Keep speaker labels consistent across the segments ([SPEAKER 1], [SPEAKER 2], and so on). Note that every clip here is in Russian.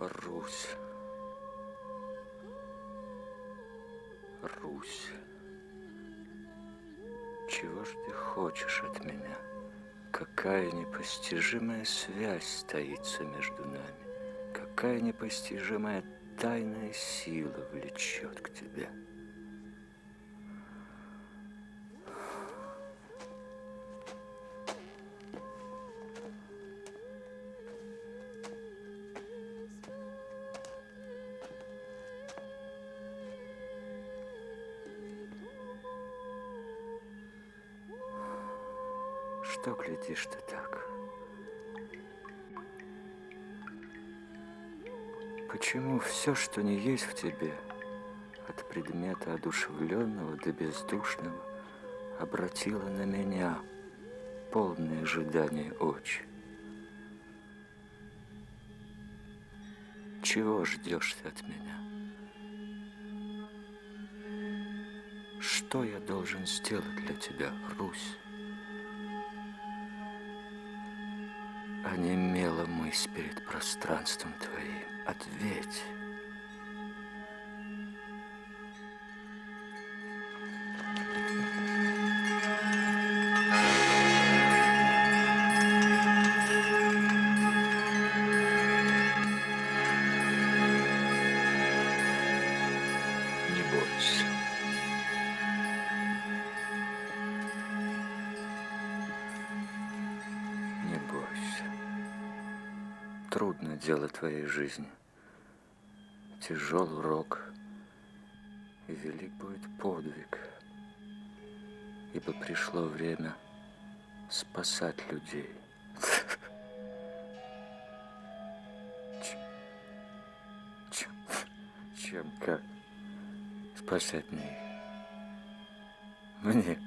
[SPEAKER 1] Русь. Русь. Чего ж ты хочешь от меня? Какая непостижимая связь таится между нами? Какая непостижимая тайная сила влечет к тебе? Что глядишь ты так? Почему все, что не есть в тебе, от предмета одушевленного до бездушного, обратило на меня полные ожидания очи? Чего ждешь ты от меня? Что я должен сделать для тебя, Русь? Онемела мысль перед пространством твоим. Ответь. Не бойся. Не бойся. Трудно дело твоей жизни. Тяжел урок, и велик будет подвиг, ибо пришло время спасать людей. Чем, как спасать мне? Мне,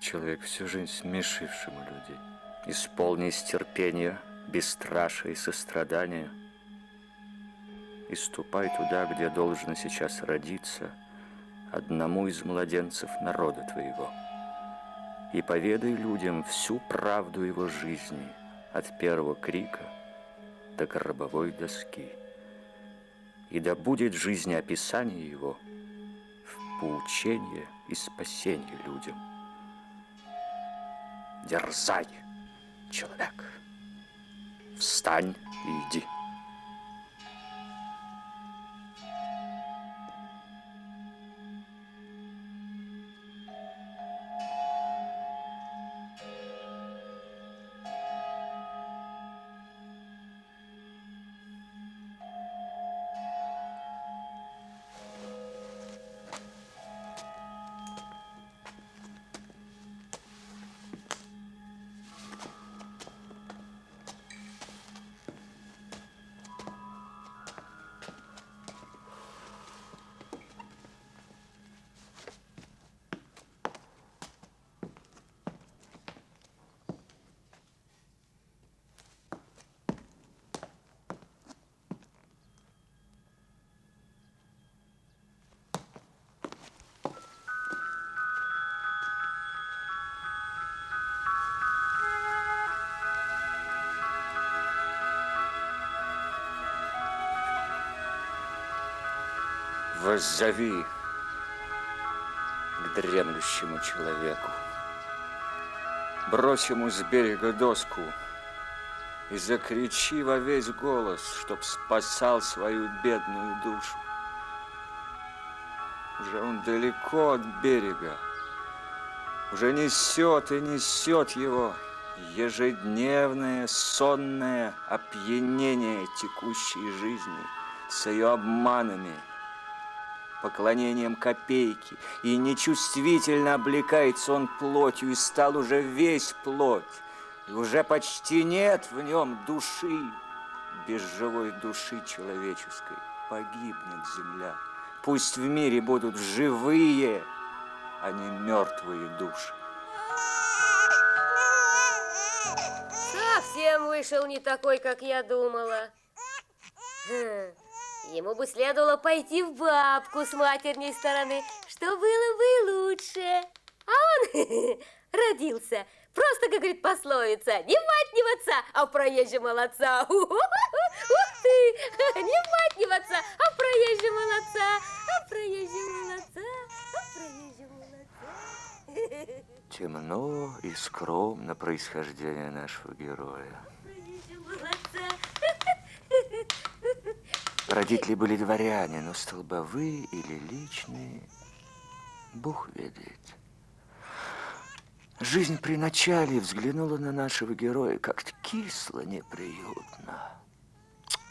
[SPEAKER 1] человек, всю жизнь смешившему людей, исполнись терпения, бесстрашия и сострадания, и ступай туда, где должно сейчас родиться одному из младенцев народа твоего, и поведай людям всю правду его жизни, от первого крика до гробовой доски. И да будет жизнеописание его в поучение и спасение людям. Дерзай, человек, встань и иди. Воззови к дремлющему человеку, брось ему с берега доску и закричи во весь голос, чтоб спасал свою бедную душу. Уже он далеко от берега, уже несет и несет его ежедневное сонное опьянение текущей жизни с ее обманами, поклонением копейки, и нечувствительно облекается он плотью, и стал уже весь плоть, и уже почти нет в нем души. Без живой души человеческой погибнет земля. Пусть в мире будут живые, а не мертвые души.
[SPEAKER 2] Совсем вышел не такой, как я думала. Ему бы следовало пойти в бабку с матерней стороны, что было бы лучше. А он родился, просто, как говорит пословица, не мать, не отца, а в проезжем молодца. Ух ты! Не в мать, не в отца, а в проезжего молодца, а в проезжего молодца, а в проезжего молодца.
[SPEAKER 1] Темно и скромно происхождение нашего героя.
[SPEAKER 2] Проезжего молодца.
[SPEAKER 1] Родители были дворяне, но столбовые или личные, Бог ведает. Жизнь при начале взглянула на нашего героя как-то кисло, неприютно.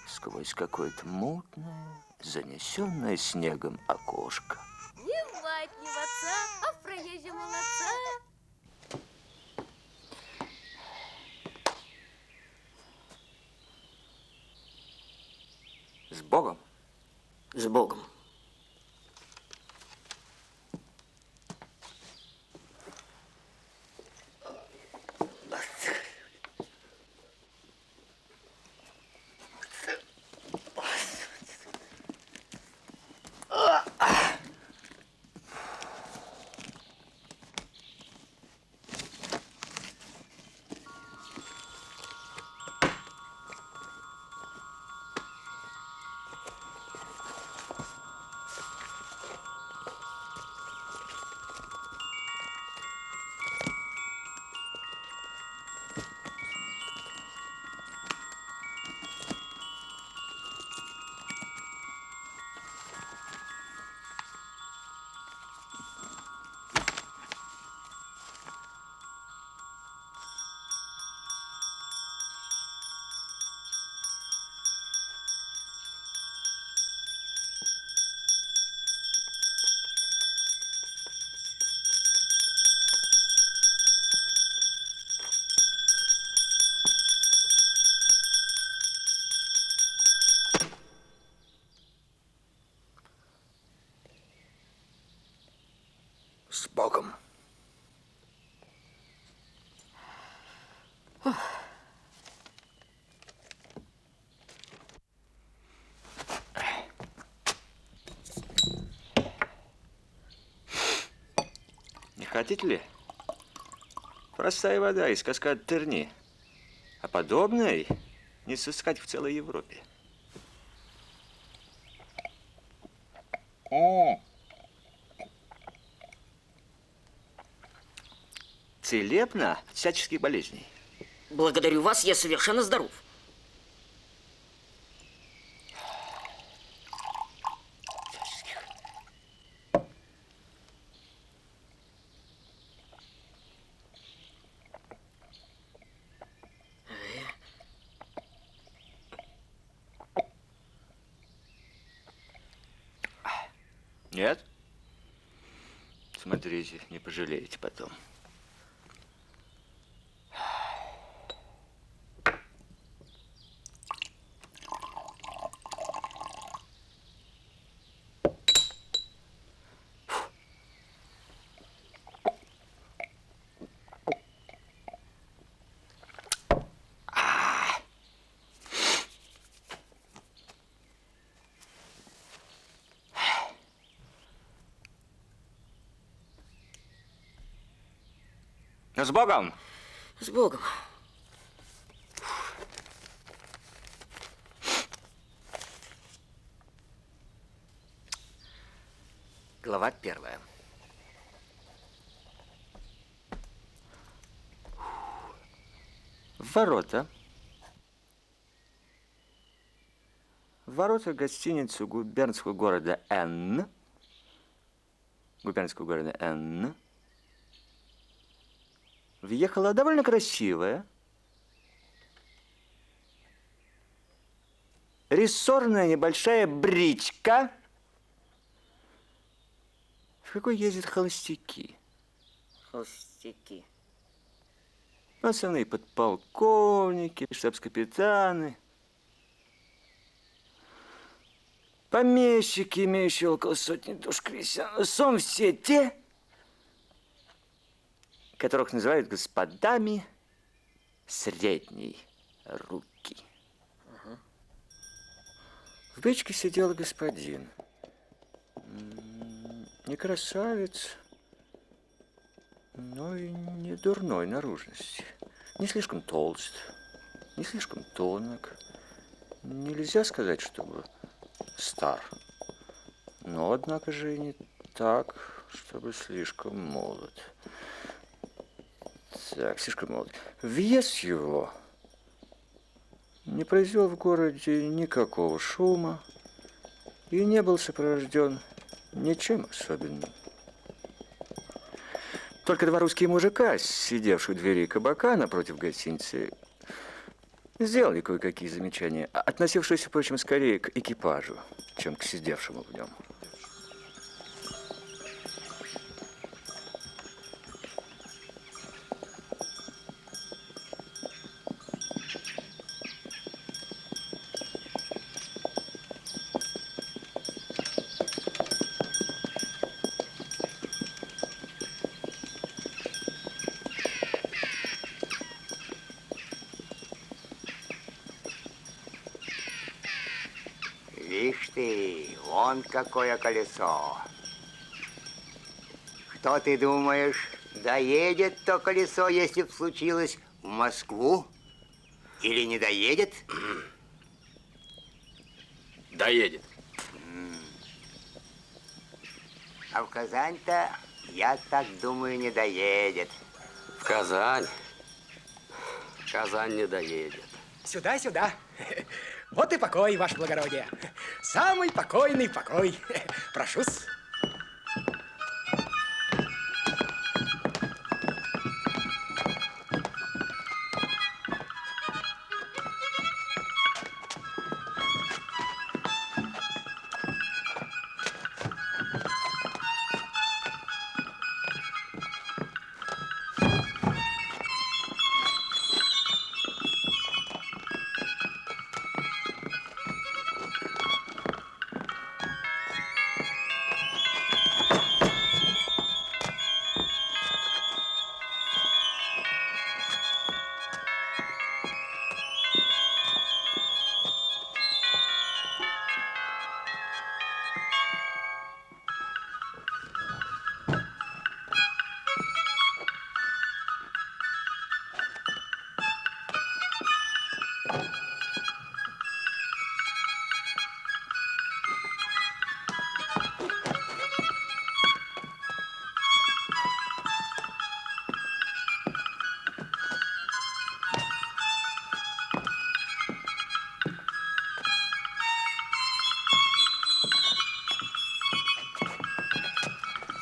[SPEAKER 1] Сквозь какое-то мутное, занесенное снегом окошко.
[SPEAKER 2] Не в мать, не в отца, а в проезжего молодца.
[SPEAKER 1] С Богом.
[SPEAKER 3] С Богом.
[SPEAKER 1] С Богом. Не хотите ли? Простая вода из каскада Терни. А подобной не сыскать в целой Европе. Целебно от всяческих болезней.
[SPEAKER 3] Благодарю вас, я совершенно здоров.
[SPEAKER 1] Нет? Смотрите, не пожалеете потом. Ну, с Богом!
[SPEAKER 3] С Богом.
[SPEAKER 1] Глава 1. Ворота. Ворота гостиницы губернского города Н. Губернского города Н. Въехала довольно красивая, рессорная небольшая бричка, в какой ездят холостяки.
[SPEAKER 3] Холостяки.
[SPEAKER 1] Основные подполковники, штабс-капитаны, помещики, имеющие около сотни душ крестьян. Сом все те, которых называют господами средней руки. В бричке сидел господин. Не красавец, но и не дурной наружности. Не слишком толст, не слишком тонок, не нельзя сказать, чтобы стар. Но, однако же, и не так, чтобы слишком молод. Так, слишком молод. Въезд его не произвел в городе никакого шума и не был сопровожден ничем особенным. Только два русских мужика, сидевших у двери кабака напротив гостиницы, сделали кое-какие замечания, относившиеся, впрочем, скорее к экипажу, чем к сидевшему в нем.
[SPEAKER 4] Вишь ты, вон какое колесо. Что ты думаешь, доедет то колесо, если б случилось, в Москву? Или не доедет?
[SPEAKER 5] Доедет.
[SPEAKER 4] А в Казань-то, я так думаю, не доедет.
[SPEAKER 5] В Казань. В Казань не доедет.
[SPEAKER 6] Сюда, сюда. Вот и покой, ваше благородие. Самый покойный покой. Прошу-с.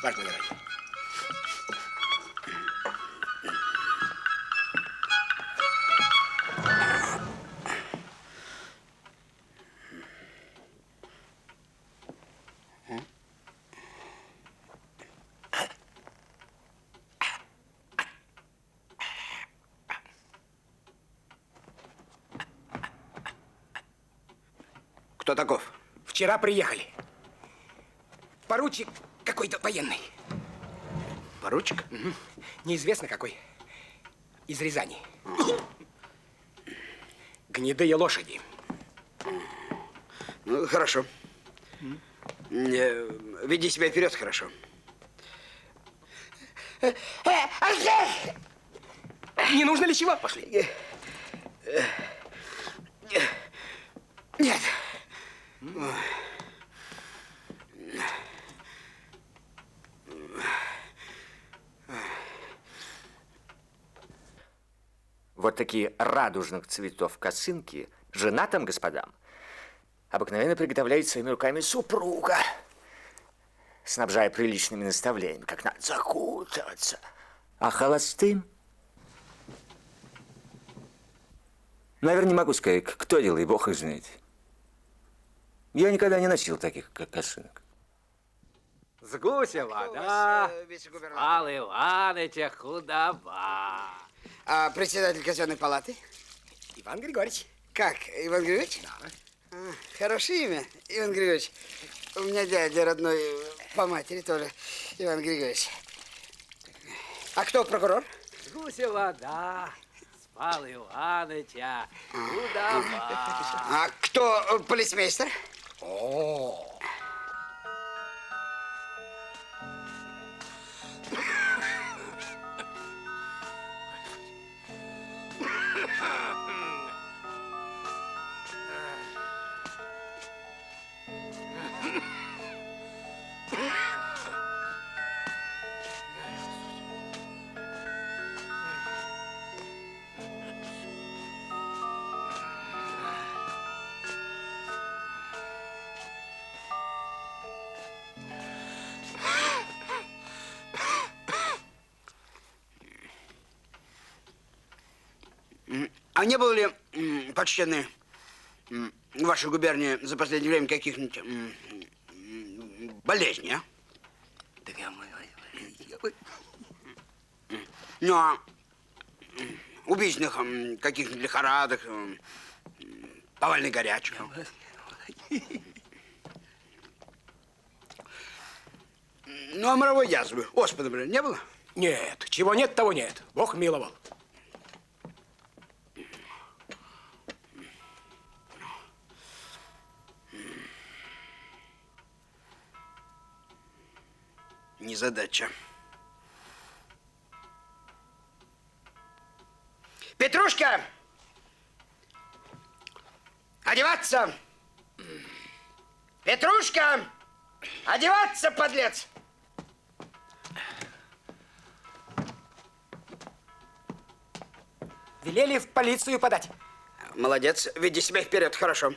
[SPEAKER 6] Ваше благородие.
[SPEAKER 4] Кто таков?
[SPEAKER 6] Вчера приехали. Поручик какой-то военный.
[SPEAKER 4] Поручик?
[SPEAKER 6] Неизвестно какой. Из Рязани. Гнедые лошади.
[SPEAKER 7] Ну, хорошо. Веди себя вперед, хорошо.
[SPEAKER 6] Не нужно ли чего? Пошли.
[SPEAKER 7] Нет.
[SPEAKER 1] Вот такие радужных цветов косынки женатым господам обыкновенно приготовляет своими руками супруга, снабжая приличными наставлениями, как надо закутываться. А холостым? Наверное, не могу сказать, кто делает, Бог их знает. Я никогда не носил таких косынок.
[SPEAKER 8] С гуся вода, Пал Иваныча худоба.
[SPEAKER 7] А председатель казенной палаты?
[SPEAKER 6] Иван Григорьевич.
[SPEAKER 7] Как, Иван Григорьевич?
[SPEAKER 6] Да.
[SPEAKER 7] Хорошее имя, Иван Григорьевич. У меня дядя родной по матери тоже, Иван Григорьевич. А кто прокурор?
[SPEAKER 8] С гуся вода, с Пал Иваныча худоба.
[SPEAKER 7] А кто полицмейстер?
[SPEAKER 6] О,
[SPEAKER 7] А не было ли, почтенные, в вашей губернии за последнее время каких-нибудь болезней, а? Ну, а убийственных каких-нибудь лихорадок, повальной горячки? Ну, а моровой язвы, оспы, например, не было?
[SPEAKER 6] Нет, чего нет, того нет. Бог миловал.
[SPEAKER 7] Незадача. Петрушка! Одеваться! Петрушка! Одеваться, подлец!
[SPEAKER 6] Велели в полицию подать.
[SPEAKER 7] Молодец, веди себя вперед, хорошо.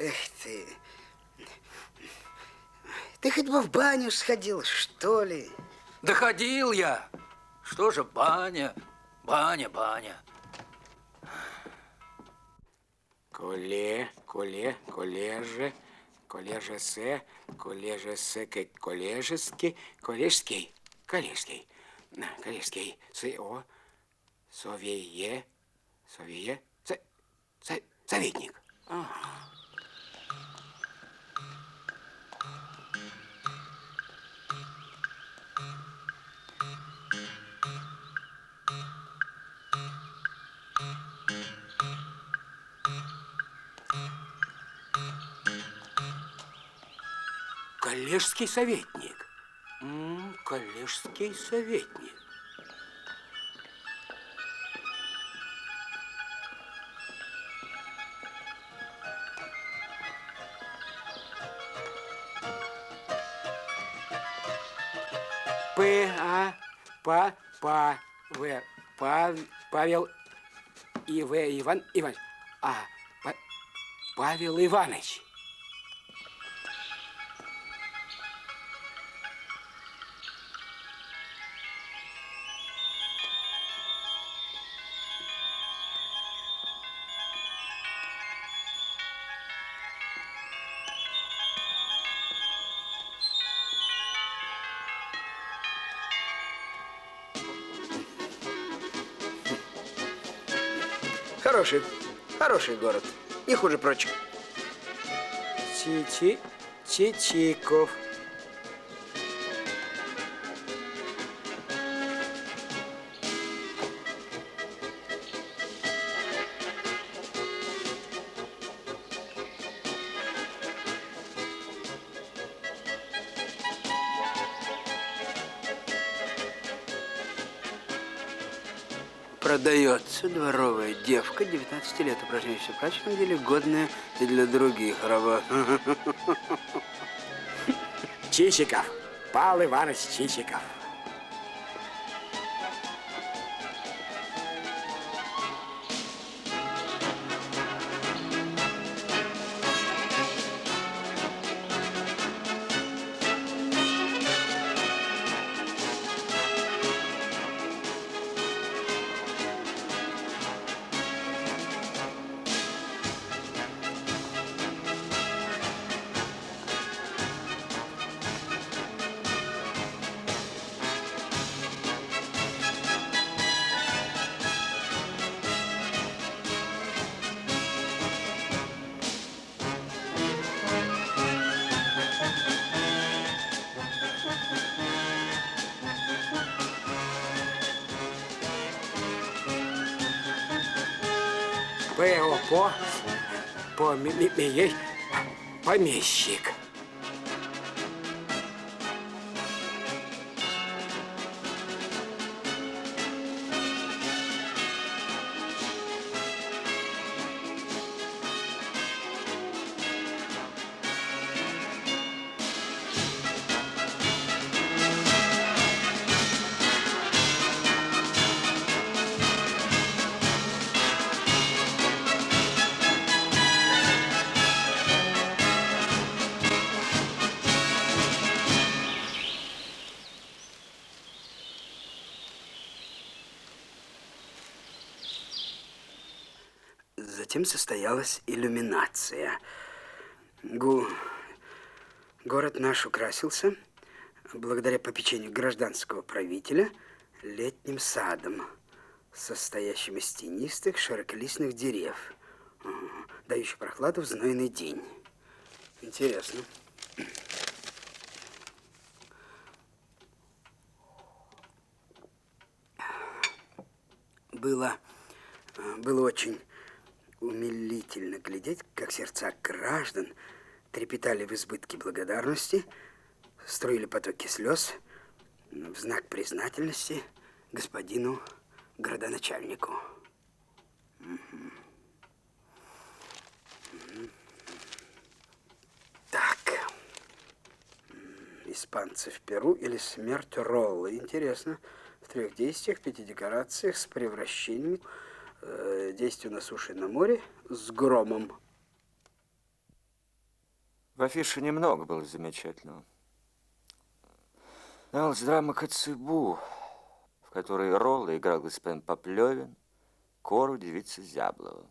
[SPEAKER 7] Эх ты. Ты хоть бы в баню сходил, что ли?
[SPEAKER 8] Да ходил я. Что же баня, баня, баня.
[SPEAKER 6] Колеже, коллежесы, коллежеский, коллежеский, коллежский, советник. Ага. Коллежский советник. Коллежский советник. Павел Иван Иванович. Павел Иванович.
[SPEAKER 7] Хороший город. Не хуже прочих.
[SPEAKER 6] Чичиков.
[SPEAKER 7] Продается дворовая девка 19 лет, упражняющаяся в прачечном деле, годная и для других работ.
[SPEAKER 6] Чичиков. Павел Иванович Чичиков. Помещик.
[SPEAKER 7] Затем состоялась иллюминация. Город наш украсился, благодаря попечению гражданского правителя, летним садом, состоящим из тенистых широколистных дерев, дающих прохладу в знойный день. Интересно. Было очень умилительно глядеть, как сердца граждан трепетали в избытке благодарности, струили потоки слез в знак признательности господину градоначальнику. Так. Испанцы в Перу или смерть Роллы. Интересно. В 3 действиях, 5 декорациях с превращениями. Действие на суше и на море с громом.
[SPEAKER 1] В афише немного было замечательного. Давалась драма «Коцебу», в которой Ролла играл господин Поплевин, Кору девица Зяблова.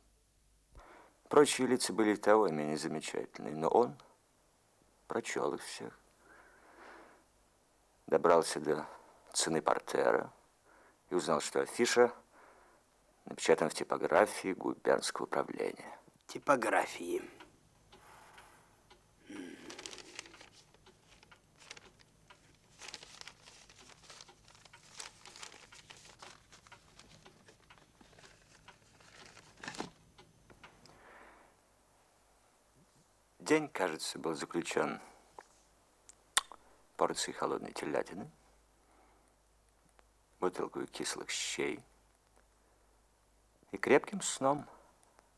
[SPEAKER 1] Прочие лица были того и менее замечательные, но он прочел их всех. Добрался до цены портера и узнал, что афиша напечатана в типографии губернского управления.
[SPEAKER 7] Типографии.
[SPEAKER 1] День, кажется, был заключен порцией холодной телятины, бутылкой кислых щей и крепким сном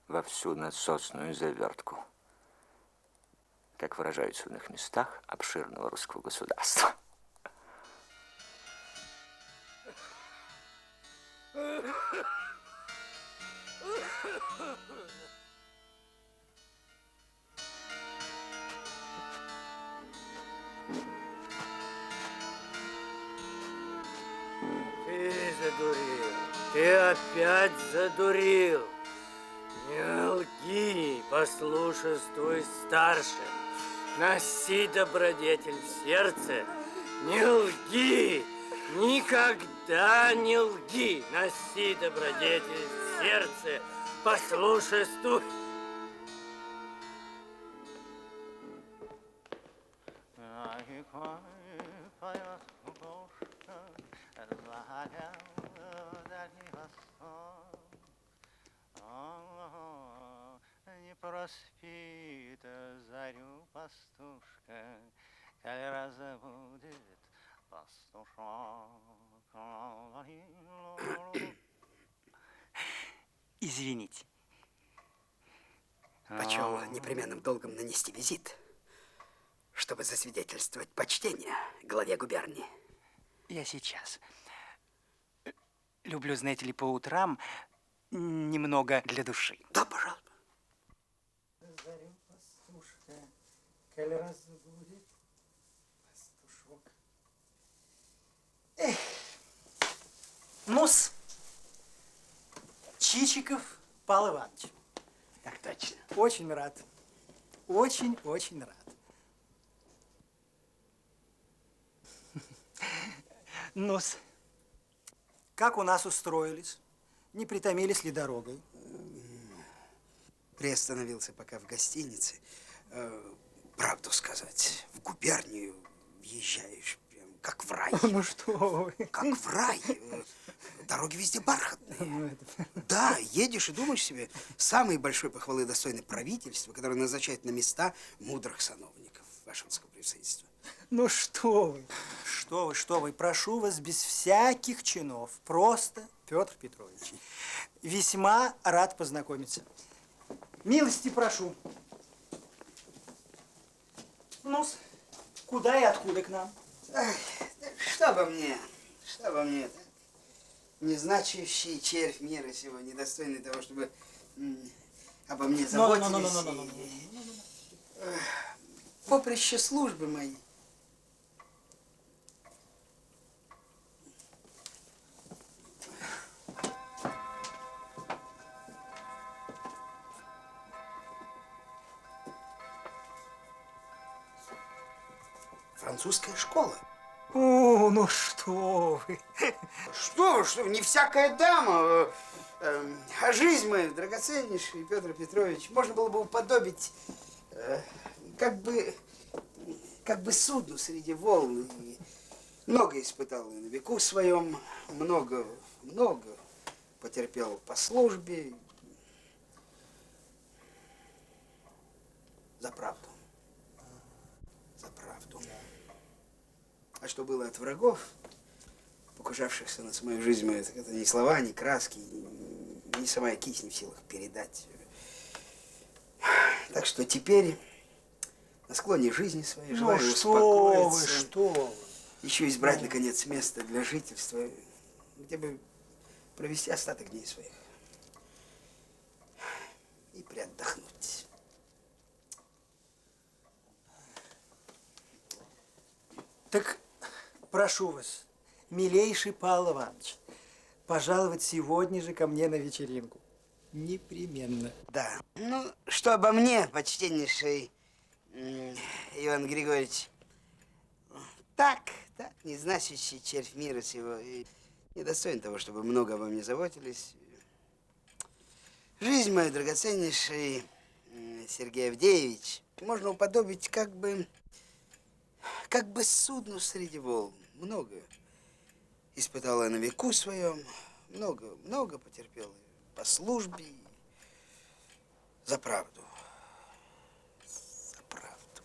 [SPEAKER 1] во всю насосную завертку, как выражаются в иных местах обширного русского государства.
[SPEAKER 9] Ты задурил, ты опять задурил. Не лги, послушествуй старшим, носи добродетель в сердце. Не лги, никогда не лги, носи добродетель в сердце, послушествуй.
[SPEAKER 10] Не проспит зарю пастушка, коль разбудит пастушок.
[SPEAKER 7] Извините. Почел непременным долгом нанести визит, чтобы засвидетельствовать почтение главе губернии.
[SPEAKER 11] Я сейчас. Люблю, знаете ли, по утрам немного для души.
[SPEAKER 7] Да, пожалуйста.
[SPEAKER 11] Зарю пастушка, коль разбудит пастушок. Эх, ну-с, Чичиков Павел Иванович.
[SPEAKER 7] Так точно.
[SPEAKER 11] Очень рад. Очень-очень рад. Ну-с, как у нас устроились? Не притомились ли дорогой?
[SPEAKER 7] Приостановился пока в гостинице. Правду сказать, в губернию въезжаешь прям как в рай.
[SPEAKER 11] Ну что вы.
[SPEAKER 7] Как в рай. Дороги везде бархатные. Да, едешь и думаешь себе, самой большой похвалы достойны правительства, которое назначает на места мудрых сановников, ваше высокопревосходительство.
[SPEAKER 11] Ну что вы, что вы, прошу вас без всяких чинов, просто Петр Петрович. Весьма рад познакомиться. Милости прошу. Ну, куда и откуда к нам?
[SPEAKER 7] Ах, что обо мне, незначащий червь мира сего, недостойный того, чтобы обо мне заботились. Поприще службы моей. французская школа.
[SPEAKER 11] О, ну что вы.
[SPEAKER 7] Что, не всякая дама. А жизнь моя, драгоценнейший Петр Петрович, можно было бы уподобить как бы судну среди волн. И много испытал я на веку своем, много потерпел по службе. За правду. За правду. А что было от врагов, покушавшихся на самую жизнь мою, так это ни слова, ни краски, ни сама кисть не в силах передать. Так что теперь на склоне жизни своей желаю успокоиться.
[SPEAKER 11] Что вы.
[SPEAKER 7] Еще избрать, наконец, место для жительства, где бы провести остаток дней своих. И приотдохнуть.
[SPEAKER 11] Так прошу вас, милейший Павел Иванович, пожаловать сегодня же ко мне на вечеринку. Непременно.
[SPEAKER 7] Да. Ну, что обо мне, почтеннейший Иван Григорьевич? Так, незнасящий червь мира сего. И недостоин того, чтобы много обо мне заботились. Жизнь моя, драгоценнейший Сергей Авдеевич, можно уподобить как бы судну среди волн. Много испытал я на веку своем, много потерпел по службе, за правду. За правду.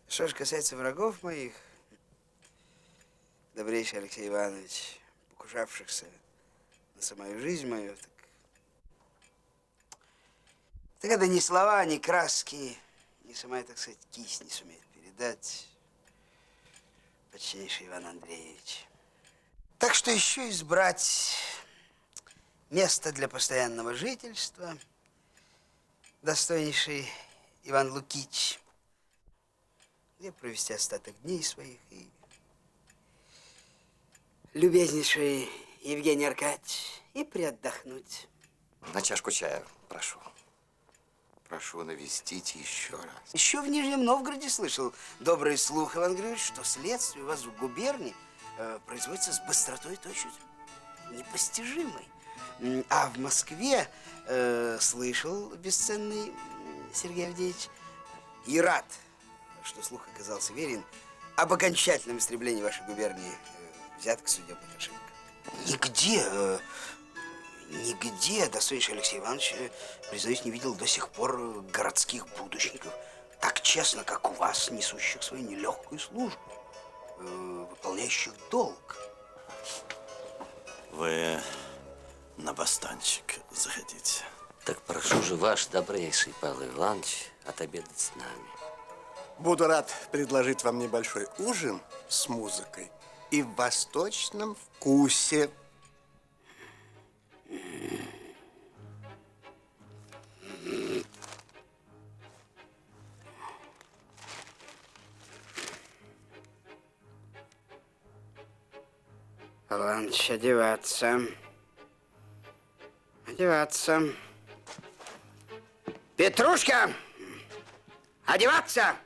[SPEAKER 7] Что же касается врагов моих, добрейший Алексей Иванович, покушавшихся на самую жизнь мою, так это ни слова, ни краски, ни сама, так сказать, кисть не сумеет передать, почтеннейший Иван Андреевич. Так что еще избрать место для постоянного жительства, достойнейший Иван Лукич, где провести остаток дней своих, и любезнейший Евгений Аркадьевич, и приотдохнуть.
[SPEAKER 12] На чашку чая, прошу. Прошу навестить еще раз.
[SPEAKER 7] Еще в Нижнем Новгороде слышал добрый слух, Иван Григорьевич, что следствие у вас в губернии производится с быстротой и точностью непостижимой. А в Москве слышал бесценный Сергей Авдеевич и рад, что слух оказался верен, об окончательном истреблении вашей губернии взяток судебных ошибок. Нигде, достойнейший Алексей Иванович, признаюсь, не видел до сих пор городских будущников так честно, как у вас, несущих свою нелегкую службу, выполняющих долг.
[SPEAKER 13] Вы на бастанчик заходите.
[SPEAKER 5] Так прошу же, ваш добрейший Павел Иванович отобедать с нами.
[SPEAKER 12] Буду рад предложить вам небольшой ужин с музыкой и в восточном вкусе.
[SPEAKER 7] Иванович, одеваться. Петрушка! Одеваться!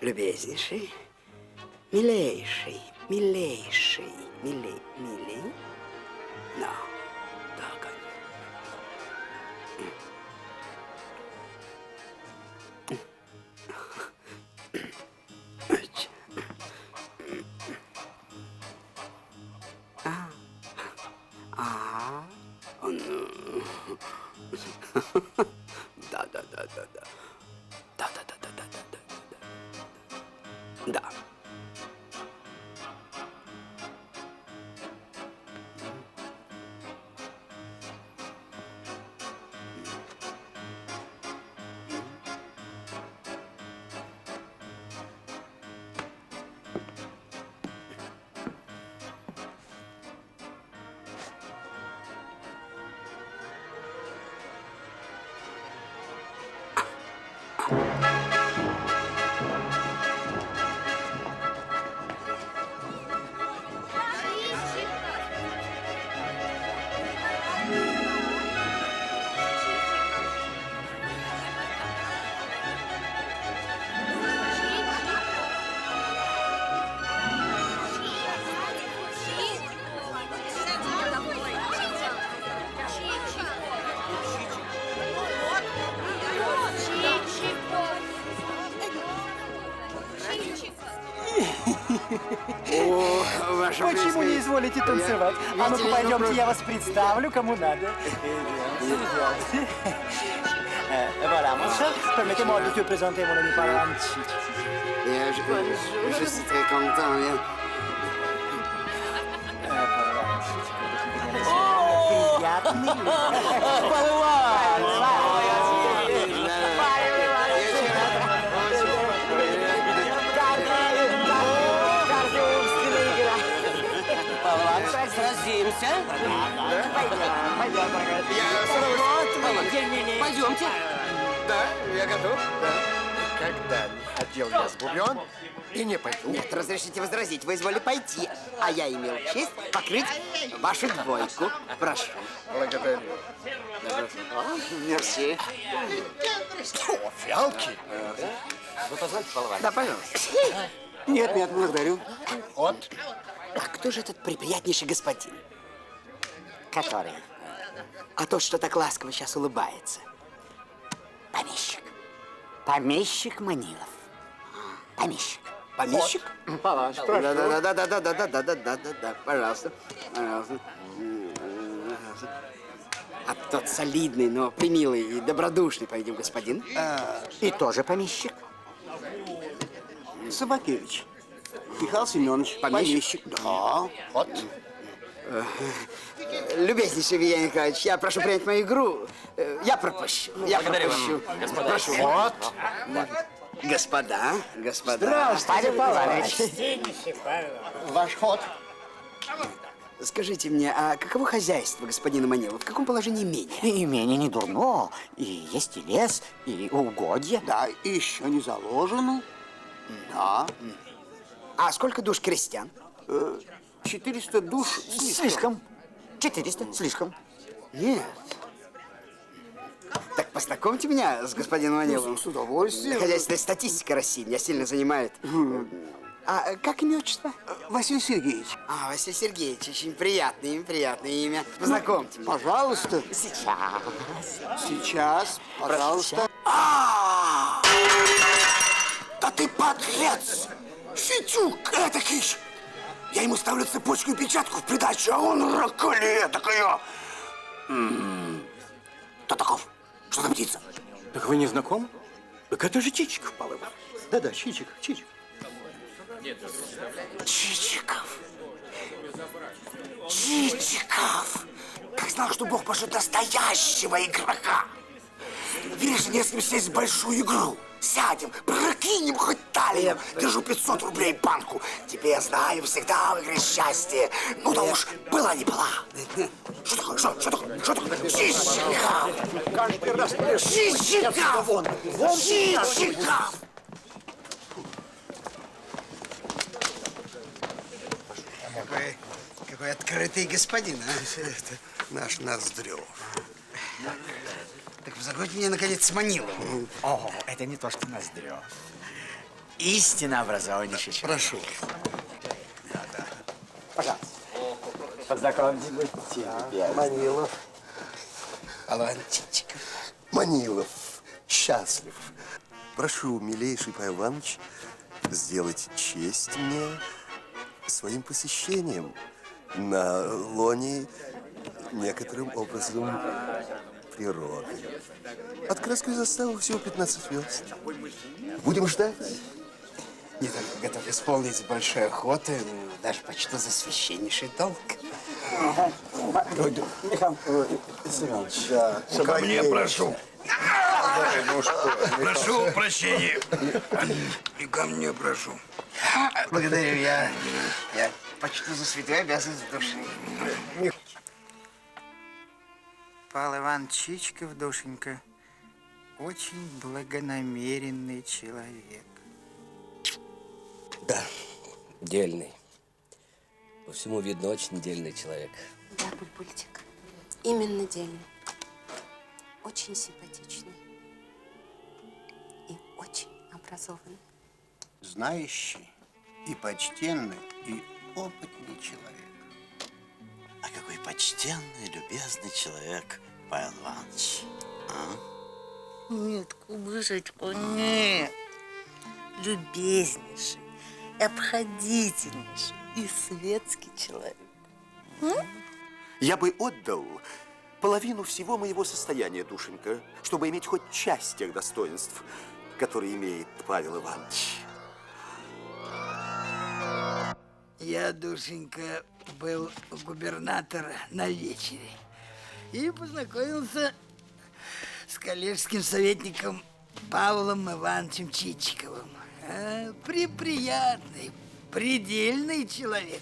[SPEAKER 7] Любезнейший, милейший, милей. Но, да, Да. О, ваше
[SPEAKER 11] Почему не изволите танцевать? А ну-ка, пойдемте, я вас представлю, кому надо. Voilà, mon cher, permettez-moi de te présenter mon ami Palanchik.
[SPEAKER 7] Je suis très content.
[SPEAKER 11] Приятный.
[SPEAKER 3] Сразимся? Пойдемте.
[SPEAKER 12] Да, я готов. Да. Когда не хотел я сбубен и не пойду.
[SPEAKER 4] Нет, разрешите возразить. Вы изволили пойти, а я имел честь покрыть вашу двойку. Прошу.
[SPEAKER 12] Благодарю.
[SPEAKER 4] Мерси.
[SPEAKER 12] Что, фиалки?
[SPEAKER 5] Вы позвольте половать?
[SPEAKER 4] Да, пожалуйста. Нет, благодарю.
[SPEAKER 12] Вот.
[SPEAKER 4] А кто же этот приприятнейший господин? Который? А тот, что так ласково сейчас улыбается. Помещик. Помещик Манилов. Помещик. Помещик?
[SPEAKER 12] Палач, прошу.
[SPEAKER 4] Да. Пожалуйста. Пожалуйста. А тот солидный, но примилый и добродушный, по-видимому, господин. И тоже помещик.
[SPEAKER 7] Собакевич. Михаил Семенович, помещик. Да.
[SPEAKER 12] Вот.
[SPEAKER 4] Любезнейший Илья Николаевич, я прошу принять мою игру. Я пропущу. Я пропущу.
[SPEAKER 5] господа.
[SPEAKER 4] Прошу.
[SPEAKER 12] Вот.
[SPEAKER 4] Господа.
[SPEAKER 11] Здравствуйте, Павлович.
[SPEAKER 12] Ваш ход.
[SPEAKER 4] Скажите мне, а каково хозяйство господина Манилова? В каком положении имение?
[SPEAKER 11] Имение не дурно. И есть и лес, и угодья.
[SPEAKER 7] Да, и еще не заложено. Да.
[SPEAKER 4] А сколько душ крестьян?
[SPEAKER 7] 400 душ
[SPEAKER 11] Слишком. 400. Слишком.
[SPEAKER 4] Нет. Так познакомьте меня с господином Маниловым.
[SPEAKER 7] С удовольствием.
[SPEAKER 4] Хозяйственная статистика России меня сильно занимает. А как имя, отчество?
[SPEAKER 7] Василий Сергеевич.
[SPEAKER 4] А, Василий Сергеевич, очень приятное имя. Познакомьте меня.
[SPEAKER 7] Пожалуйста.
[SPEAKER 11] Сейчас.
[SPEAKER 7] Сейчас, пожалуйста.
[SPEAKER 14] Да ты подлец! Фитюк этакий! Я ему ставлю цепочку и печатку в придачу, а он раколе такая. Кто таков? Что за птица?
[SPEAKER 6] Так вы не знакомы? Так это же Чичиков, Павел Иванович. Да-да, Чичиков.
[SPEAKER 14] Чичиков. Как знал, что Бог пошлет настоящего игрока. Видишь, не с ним сесть в большую игру. Сядем, прокинем хоть талию. Держу 500 рублей банку. Тебе, я знаю, всегда в игре счастье. Ну да уж, была не была. Что такое? Что такое? Чичиков! Чичиков!
[SPEAKER 7] Какой открытый господин, а?
[SPEAKER 12] Это наш Ноздрев.
[SPEAKER 7] Так познакомьте меня, наконец, с Маниловым.
[SPEAKER 11] О, это не то, что Ноздрев. Истинно образованнейший человек.
[SPEAKER 12] Прошу.
[SPEAKER 11] Пожалуйста. Познакомьте, будьте любезны.
[SPEAKER 12] Манилов.
[SPEAKER 7] Алан Чичиков.
[SPEAKER 12] Манилов. Счастлив. Прошу, милейший Павел Иванович, сделать честь мне своим посещением на лоне некоторым образом природы. От Красской заставы всего 15 верст. Будем ждать.
[SPEAKER 7] Не только готов исполнить с большой охотой, но даже почти за священнейший долг.
[SPEAKER 11] Михаил Семенович.
[SPEAKER 12] Да,
[SPEAKER 14] Ко мне прошу. Прошу прощения. И ко мне прошу.
[SPEAKER 7] Благодарю, я почти за святой обязанность души. Павел Иванович Чичиков, душенька, очень благонамеренный человек.
[SPEAKER 5] Да, дельный. По всему видно, очень дельный человек.
[SPEAKER 15] Да, Бульбульчик, именно дельный. Очень симпатичный. И очень образованный.
[SPEAKER 7] Знающий и почтенный, и опытный человек.
[SPEAKER 13] А какой почтенный, любезный человек Павел Иванович. А?
[SPEAKER 3] Нет, кубышечку, нет. Любезнейший,
[SPEAKER 13] обходительнейший и светский человек.
[SPEAKER 12] Я бы отдал половину всего моего состояния, душенька, чтобы иметь хоть часть тех достоинств, которые имеет Павел Иванович.
[SPEAKER 7] Я, душенька, был у губернатора на вечере и познакомился с коллежским советником Павлом Ивановичем Чичиковым. Приприятный, предельный человек.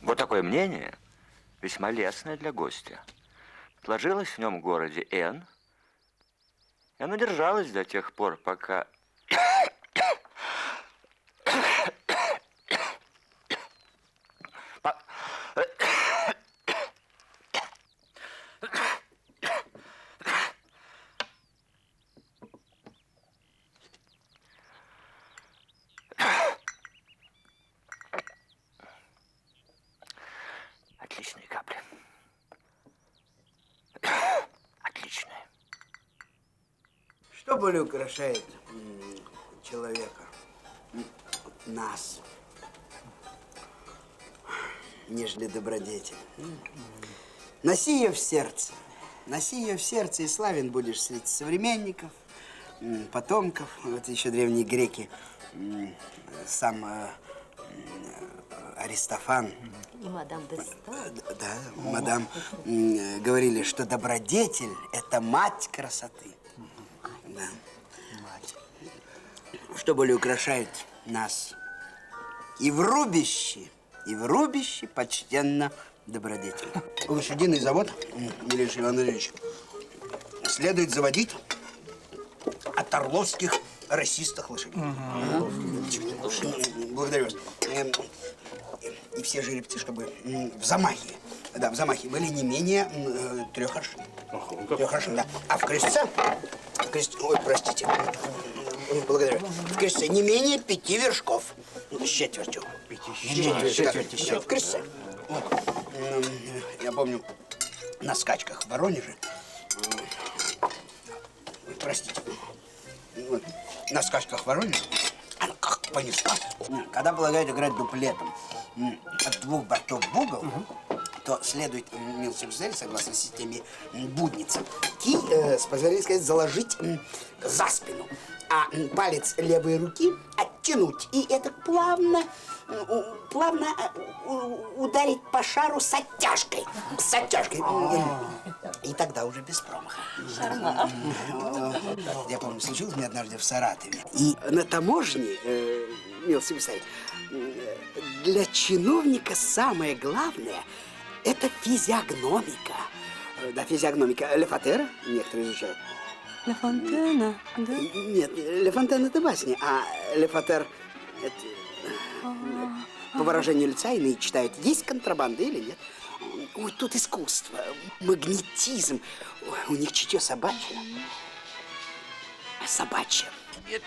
[SPEAKER 1] Вот такое мнение весьма лестное для гостя. Сложилось в нем в городе Н. И оно держалось до тех пор, пока... Отличные капли. Отличные.
[SPEAKER 7] Что более украшает человека, нас, нежели добродетель? Носи ее в сердце. Носи ее в сердце, и славен будешь среди современников, потомков. Вот еще древние греки, сам Аристофан.
[SPEAKER 2] И мадам де Сталь.
[SPEAKER 7] Да, мадам, говорили, что добродетель – это мать красоты. Да. Что более украшает нас? И в рубище почтенно добродетель. Лошадиный завод, Милейший Иван Ильич, следует заводить от орловских расистых лошадей. Благодарю вас. И все жеребцы, чтобы в замахе, да, в замахе были не менее 3 аршин. 3 аршин, да. А в крестце, ой, простите, благодарю. В крестце не менее 5 вершков. С четвертью. В крестце. Вот. Я помню, на скачках в Воронеже, простите, вот, на скачках в Воронеже, она как понеслась. Когда полагают играть дуплетом от 2 бортов в угол, то следует, милостивый государь, согласно системе будницы, кий, с позволения сказать, заложить за спину, а палец левой руки оттянуть. И это плавно ударить по шару с оттяжкой. С оттяжкой. И тогда уже без промаха. Я помню, случилось мне однажды в Саратове. И на таможне, милостивый государь, для чиновника самое главное – это физиогномика. Да, физиогномика. Ле Фатера некоторые изучают.
[SPEAKER 15] Ля Фонтена, да?
[SPEAKER 7] Нет, Ле Фонтен – это басня, а Ле Фатер – это… По выражению лица иные читают, есть контрабанда или нет. Ой, тут искусство, магнетизм. Ой, у них чутье собачье. Собачье.
[SPEAKER 14] Нет.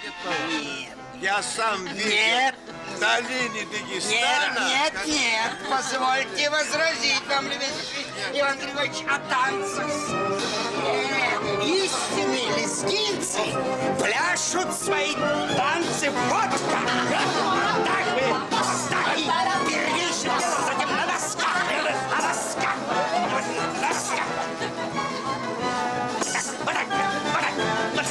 [SPEAKER 14] Я сам видел. В долине Дагестана.
[SPEAKER 4] Нет, позвольте возразить вам, любезный Иван Григорьевич, о танцах. Истинные лезгинцы пляшут свои танцы вот как. Так бы стали первично, затем на досках, на досках. Вот так, вот так, вот так.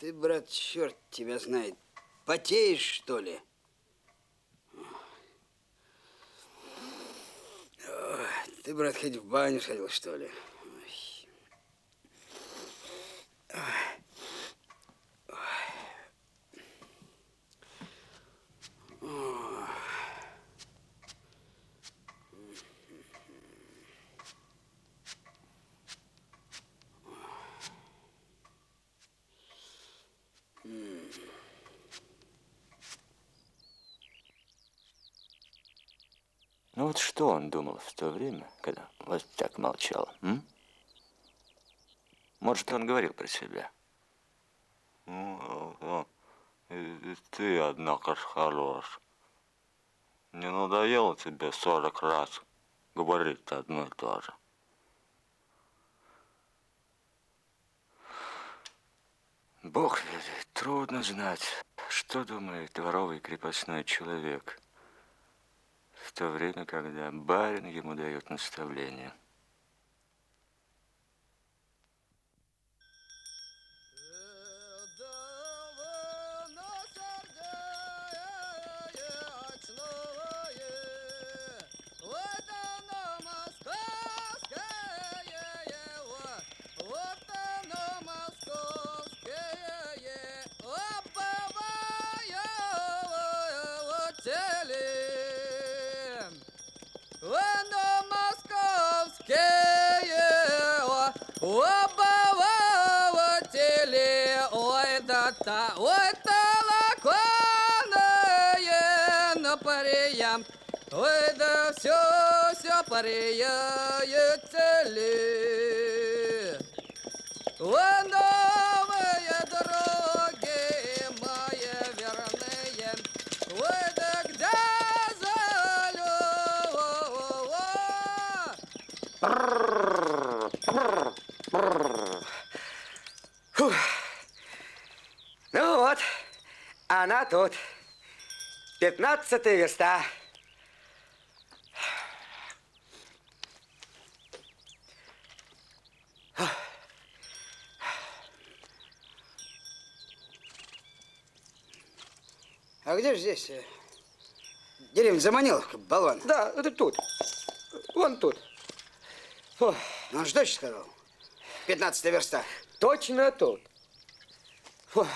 [SPEAKER 7] Ты, брат, черт тебя знает, потеешь, что ли? Ты, брат, хоть в баню сходил, что ли?
[SPEAKER 1] Ну вот что он думал в то время, когда вот так молчал, Может, он говорил про себя?
[SPEAKER 16] И ты, однако ж, хорош. Не надоело тебе 40 раз говорить одно и то же?
[SPEAKER 1] Бог ведает, трудно знать, что думает дворовый крепостной человек в то время, когда барин ему дает наставление.
[SPEAKER 9] Ой, толоконные на пареям, ой, да все пареютели. Ой, новые дороги мои верные, ой, да где
[SPEAKER 6] Фух. Ну вот, она тут. 15-я верста.
[SPEAKER 7] А где же здесь деревня Заманиловка, болван?
[SPEAKER 6] Да, это тут. Вон тут.
[SPEAKER 7] Ну, он же точно сказал. 15-я верста.
[SPEAKER 6] Точно тут. Фу.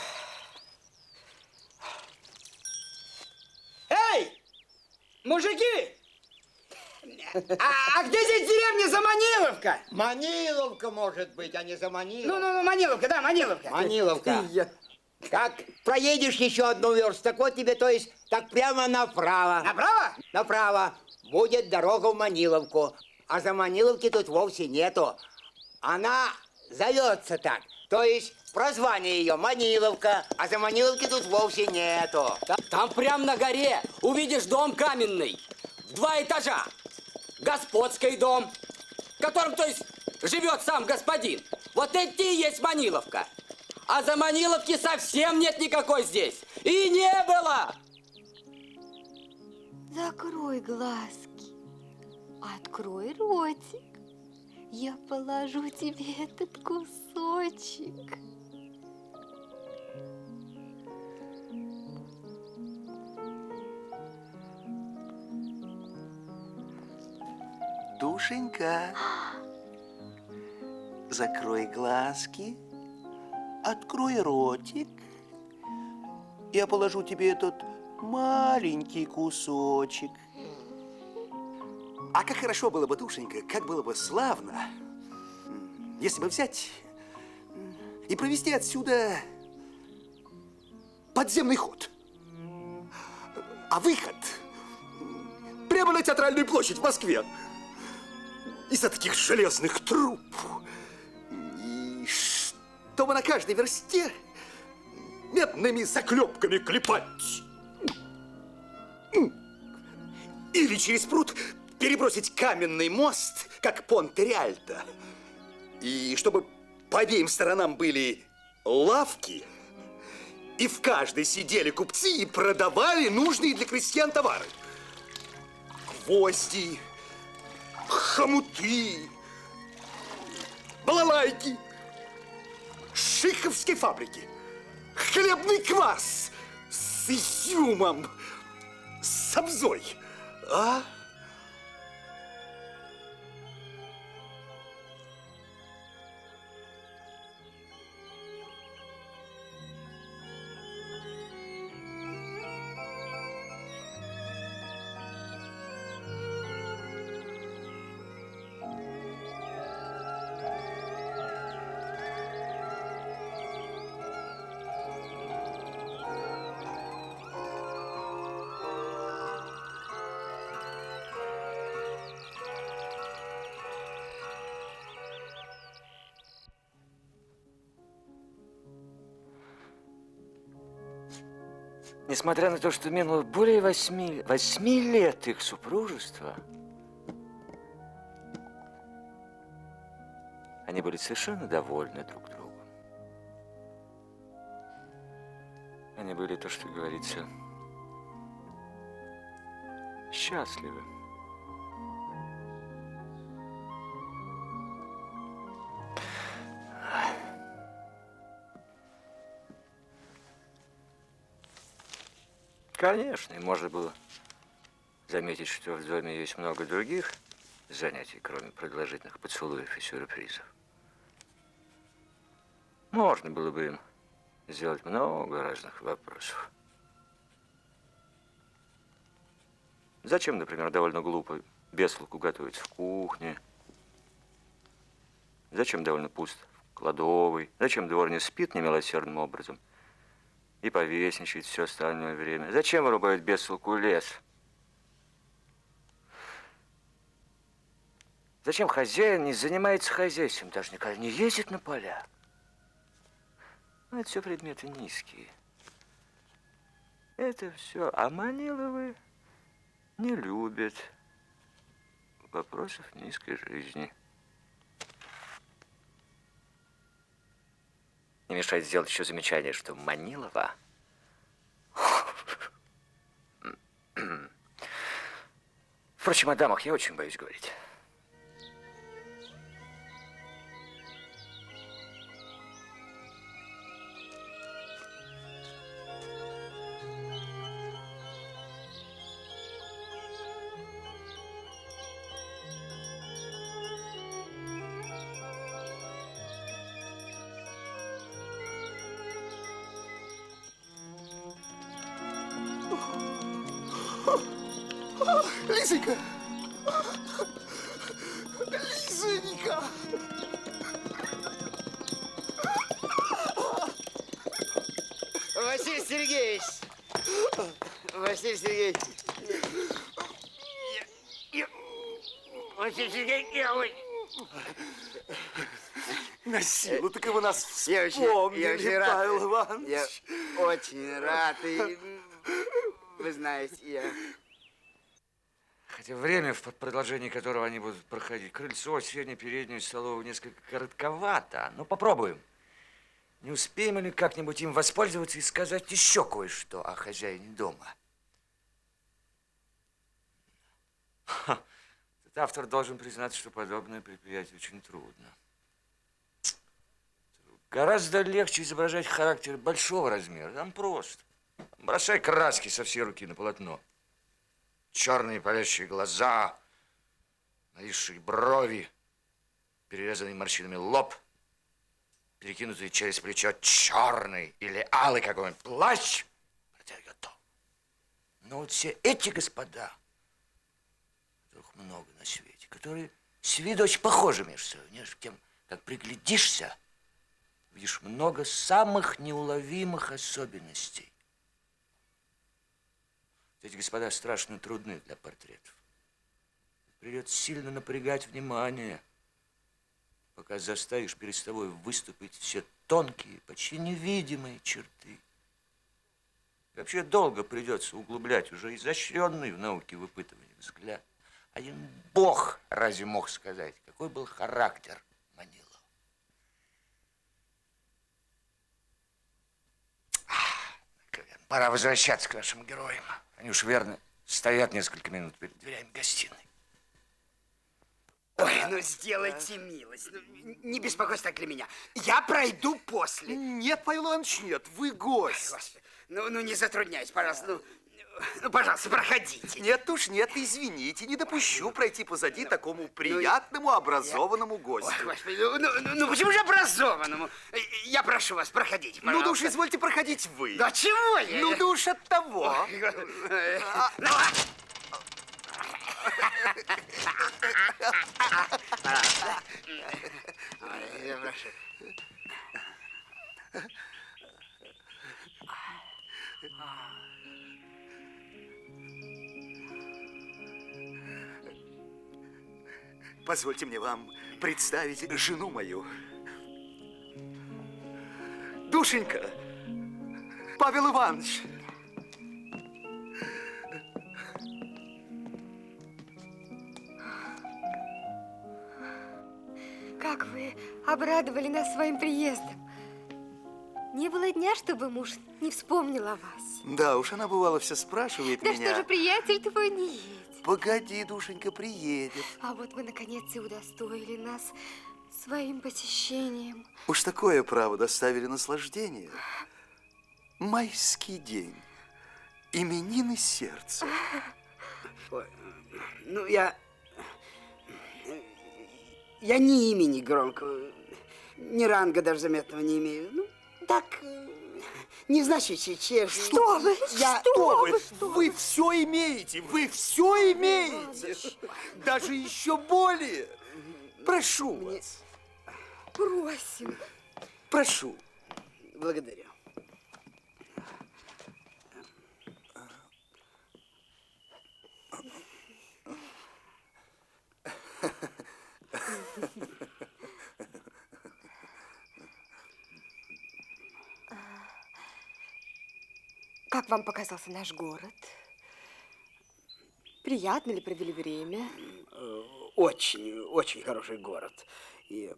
[SPEAKER 6] Эй, мужики!
[SPEAKER 7] А где здесь деревня Заманиловка?
[SPEAKER 17] Маниловка, может быть, а не Заманиловка.
[SPEAKER 7] Ну, Маниловка, да, Маниловка.
[SPEAKER 17] Маниловка. Как проедешь еще одну верст, так вот тебе, то есть, так прямо направо.
[SPEAKER 7] Направо?
[SPEAKER 17] Направо. Будет дорога в Маниловку. А за Маниловки тут вовсе нету. Она зовется так. То есть, прозвание ее Маниловка, а за Маниловки тут вовсе нету.
[SPEAKER 18] Там прям на горе увидишь дом каменный. В 2 этажа. Господский дом, в котором, то есть, живет сам господин. Вот эти и есть Маниловка. А за Маниловки совсем нет никакой здесь. И не было.
[SPEAKER 15] Закрой глазки, открой ротик. Я положу тебе этот кусочек.
[SPEAKER 12] Душенька, закрой глазки, открой ротик. Я положу тебе этот маленький кусочек. А как хорошо было бы, душенька, как было бы славно, если бы взять и провести отсюда подземный ход. А выход прямо на Театральную площадь в Москве. Из-за таких железных труб. И чтобы на каждой версте медными заклепками клепать. Или через пруд перебросить каменный мост, как Понте-Риальто. И чтобы по обеим сторонам были лавки, и в каждой сидели купцы и продавали нужные для крестьян товары. Гвозди, хомуты, балалайки, шиховские фабрики, хлебный квас с изюмом, с обзой. А?
[SPEAKER 1] Несмотря на то, что минуло более 8 лет их супружества, они были совершенно довольны друг другом. Они были, то, что говорится, счастливы. Конечно, и можно было заметить, что в доме есть много других занятий, кроме продолжительных поцелуев и сюрпризов. Можно было бы им сделать много разных вопросов. Зачем, например, довольно глупо без толку готовить в кухне? Зачем довольно пусто в кладовой? Зачем дворня спит немилосердным образом и повесничает все остальное время? Зачем вырубают без толку лес? Зачем хозяин не занимается хозяйством, даже никогда не ездит на поля? Это все предметы низкие. Это все. А Маниловы не любят вопросов низкой жизни. Не мешает сделать еще замечание, что Манилова впрочем, о дамах я очень боюсь говорить.
[SPEAKER 14] Лизонька! Лизонька!
[SPEAKER 17] Василий Сергеевич! Василий Сергеевич! Василий Сергеевич!
[SPEAKER 14] На силу, так и вы нас
[SPEAKER 17] Я
[SPEAKER 14] вспомнили,
[SPEAKER 17] очень рад.
[SPEAKER 14] Павел Иванович.
[SPEAKER 17] Я очень рад. И, вы знаете, я...
[SPEAKER 1] Хотя время, в продолжении которого они будут проходить крыльцо, сеню, переднюю, столовую, несколько коротковато. Но попробуем. Не успеем ли как-нибудь им воспользоваться и сказать еще кое-что о хозяине дома? Этот автор должен признаться, что подобное предприятие очень трудно. Гораздо легче изображать характер большого размера. Там просто. Бросай краски со всей руки на полотно. Черные палящие глаза, нависшие брови, перерезанный морщинами лоб, перекинутый через плечо черный или алый какой-нибудь плащ. Готов. Но вот все эти господа, которых много на свете, которые с виду очень похожи между собой, между тем, как приглядишься, видишь много самых неуловимых особенностей. Эти господа страшно трудны для портретов. Придется сильно напрягать внимание, пока заставишь перед собой выступить все тонкие, почти невидимые черты. И вообще долго придется углублять уже изощренный в науке выпытывания взгляд. Один Бог разве мог сказать, какой был характер Манилова? Пора возвращаться к нашим героям. Они уж верно стоят несколько минут перед дверями гостиной.
[SPEAKER 17] Ой, ну сделайте милость. Ну, не беспокойся так для меня. Я пройду после.
[SPEAKER 12] Нет, Павел Иванович, нет. Вы гость.
[SPEAKER 17] Ой, Господи. Ну, не затрудняйтесь, пожалуйста. Ну, пожалуйста, проходите.
[SPEAKER 12] Нет уж, нет, извините. Не допущу пройти позади такому приятному, образованному гостю.
[SPEAKER 17] Ой, Господи, ну почему же образованному? Я прошу вас, проходите, пожалуйста.
[SPEAKER 12] Ну да уж извольте проходить вы.
[SPEAKER 17] Да чего я?
[SPEAKER 12] Ну да уж от того.
[SPEAKER 17] Я прошу.
[SPEAKER 12] Позвольте мне вам представить жену мою. Душенька, Павел Иванович.
[SPEAKER 15] Как вы обрадовали нас своим приездом. Не было дня, чтобы муж не вспомнил о вас.
[SPEAKER 12] Да уж, она бывало все спрашивает
[SPEAKER 15] Да
[SPEAKER 12] меня.
[SPEAKER 15] что же приятель твой не едет?
[SPEAKER 12] Погоди, душенька, приедет.
[SPEAKER 15] А вот вы, наконец, и удостоили нас своим посещением.
[SPEAKER 12] Уж такое право доставили наслаждение. Майский день. Именины сердца.
[SPEAKER 7] Ой, ну, я ни имени громкого, ни ранга даже заметного не имею. Ну, так, незначащий честный.
[SPEAKER 15] Что вы?
[SPEAKER 12] Вы все имеете, вы все имеете. Даже еще более. Прошу вас.
[SPEAKER 15] Просим.
[SPEAKER 12] Прошу.
[SPEAKER 7] Благодарю.
[SPEAKER 15] Как вам показался наш город? Приятно ли провели время?
[SPEAKER 7] Очень, очень хороший город. И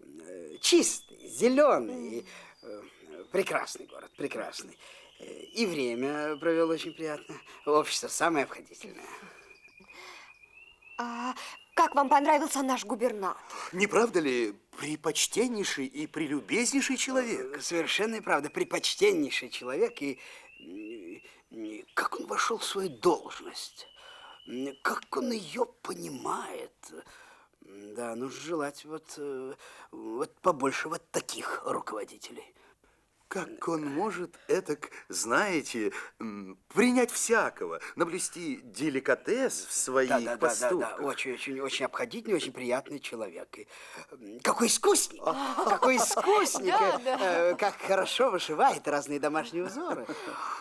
[SPEAKER 7] чистый, зеленый. Прекрасный город, прекрасный. И время провел очень приятно. Общество самое обходительное.
[SPEAKER 15] А как вам понравился наш губернатор?
[SPEAKER 12] Не правда ли, препочтеннейший и прелюбезнейший человек?
[SPEAKER 7] Совершенно правда, препочтеннейший человек. И как он вошел в свою должность, как он ее понимает. Да, нужно желать вот побольше вот таких руководителей.
[SPEAKER 12] Как он может этак, знаете, принять всякого, наблюсти деликатес в своих поступках?
[SPEAKER 7] Да, очень обходительный, очень приятный человек. И какой искусник! Какой искусник! Как хорошо вышивает разные домашние узоры.